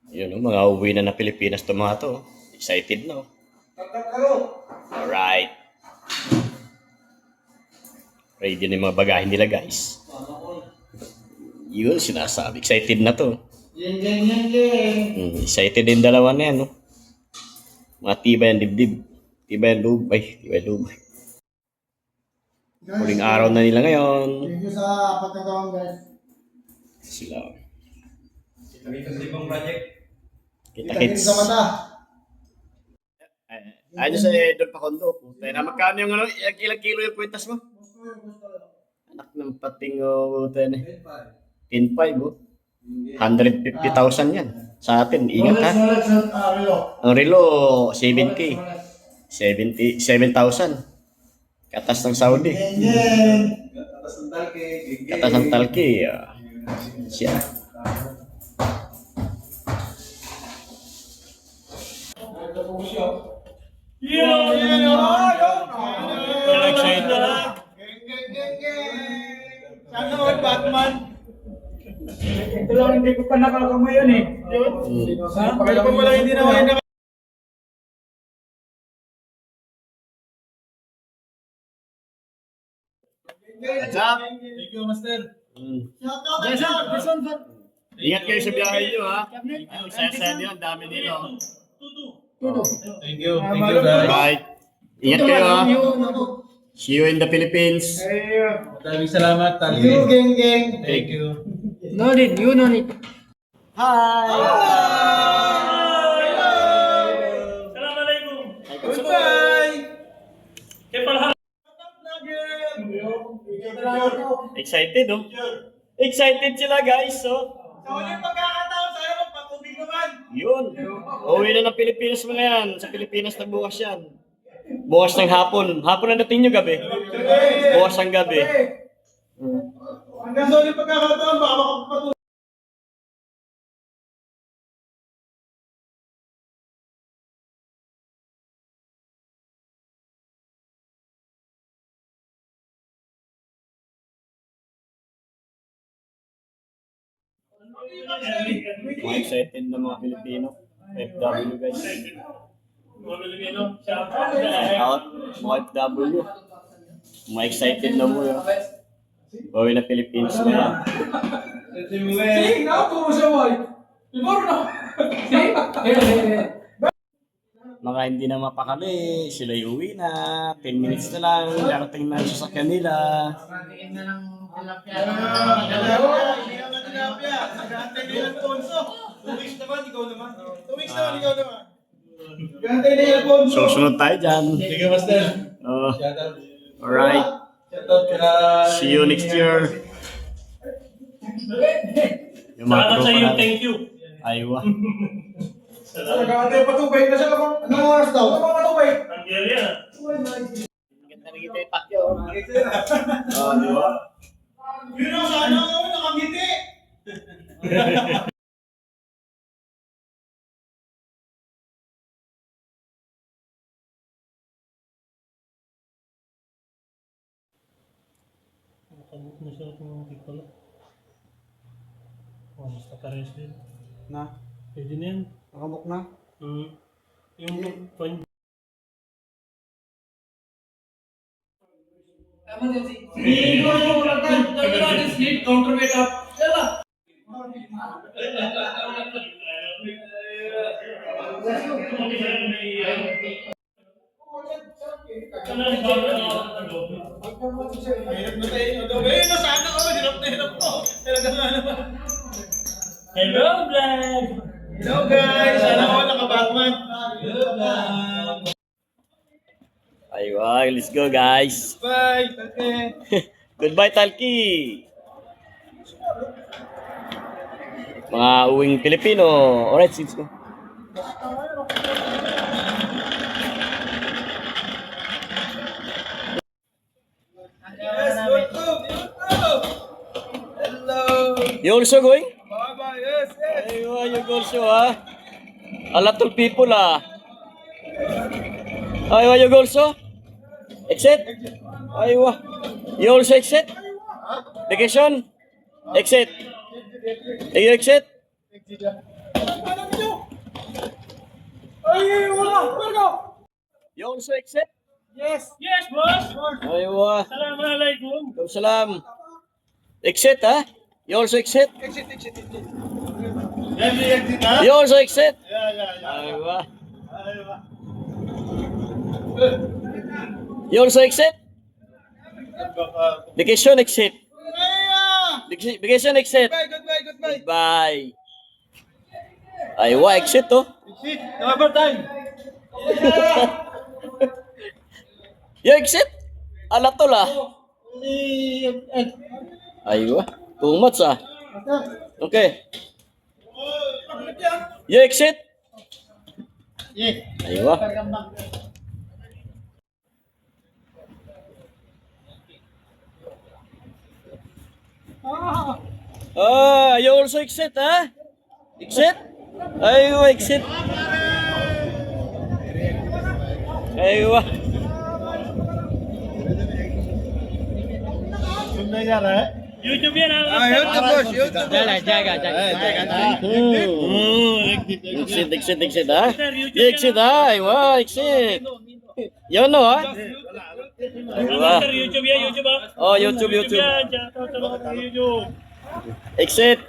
Yun, oh, mga uwi na ng Pilipinas to mga to. Excited na. Alright. Ready na yung mga bagahin nila, guys. Yun, sinasabi. Excited na to. Excited din dalawa na yan, no? Mga tibay ang dibdib. Tibay ang loob. Ay, tibay ang loob. Huling araw na nila ngayon. Thank you sa pagkakawang, guys. Sila. Kita-kita sa ibang project. Kita-kits. Sa mata. Ayun sa Don Pacondo. Puta na, magkano yung ano, ilang kilo yung kwintas mo? Anak ng pating puta na. 10.5 oh. 150,000 yan. Sa atin, ingat ha. Ang relo, 7K. 7,000. Katas ng Saudi. Katas ng talke. Katas ng talki. Siya. Excited na. Sana all Batman. Ito lang hindi ko pa nakakamay yun eh. Kaya pa wala hindi na wala. What's up? Thank you, Master. Jason, sir. Ingat kayo sa biyahe nyo ha. Saya-saya nyo, ang dami nila. Thank you. Thank you, guys. Right. Ingat kayo ha. See you in the Philippines. Maraming salamat, Talke. You, geng. Thank you. No need, you no need. Hi! Assalamualaikum. Goodbye! Excited oh. Excited sila guys oh. Sa ulit pagkakataon, sana magpatubig naman. Yun. Uwi na ng Pilipinas mga yan. Sa Pilipinas na bukas yan. Bukas ng hapon. Hapon na dating nyo gabi. Bukas ng gabi. Hanggang sa ulit pagkakataon, baka makapatubig. Mga excited na mga Pilipino. FW guys. Out. Mga FW. Mga excited na mo yun. Uwi na Pilipinas na yan. See, now to sa boy. Before no. Mga hindi na mapakali, sila uwi na, 10 minutes na lang, darating na yung sasakyan nila. Hindi naman tilapia. Nag-aantay na yung Alfonso. 2 weeks naman, ikaw naman. 2 weeks naman, ikaw naman. Nag-aantay na yung Alfonso. Susunod tayo dyan. Sige, Master. Alright. Shoutout kay... See you next year. Yung mga Salamat sa tropa iyo, natin. thank you. Aywa. Nag-aantay patubay na siya. Anong oras daw? Anong patubay? Algeria. Ganda na kita yung pakyo. Di ba? Yun ang sana ako nakangiti. Nakabuk na siya kung pala. Oh, basta pares din. Na, Pwede na yan. nakabok na. Yung point. Hirap na tayo. Ayun na sana ako. Hirap na hirap ko. Talaga nga naman. Hello, vlog! Hello guys. Sana ako naka-Batman. Hello vlog. Aywa, let's go guys. Bye. Okay. Goodbye Talki. Mga uwing Pilipino. Alright, let's go. Yes, YouTube. YouTube. Hello. You also going? Bye-bye. Yes, yes. Aywa, you also ha. A lot of people Aywa, you also? Exit? Aywa. You also exit? Vacation? Exit. You exit? Ano nyo? Ay, wala! Wala! You also exit? Yes! Yes, boss! Aywa. Assalamualaikum. Salam. Exit, ha? You also exit? Exit. Yan yung exit ha? You also exit? Yeah. Aywa. Aywa. You also exit? Vacation exit. Vacation exit. Goodbye. Bye. Aywa, exit, oh. Exit. Number time. You exit? Alatol, ah. Aywa. Too much, ah. Okay. You exit? Yes. Aywa. You also exit, ha? Exit? Aywa, exit. Aywa. Sunday yan ha? YouTube yan, ha? YouTube boss. YouTube. Exit, ha? You exit, ha? Aywa, exit. You know, ha? Master, YouTube yan, YouTube, ha? Oh, YouTube. yan, shoutout sa mga YouTube. Exit.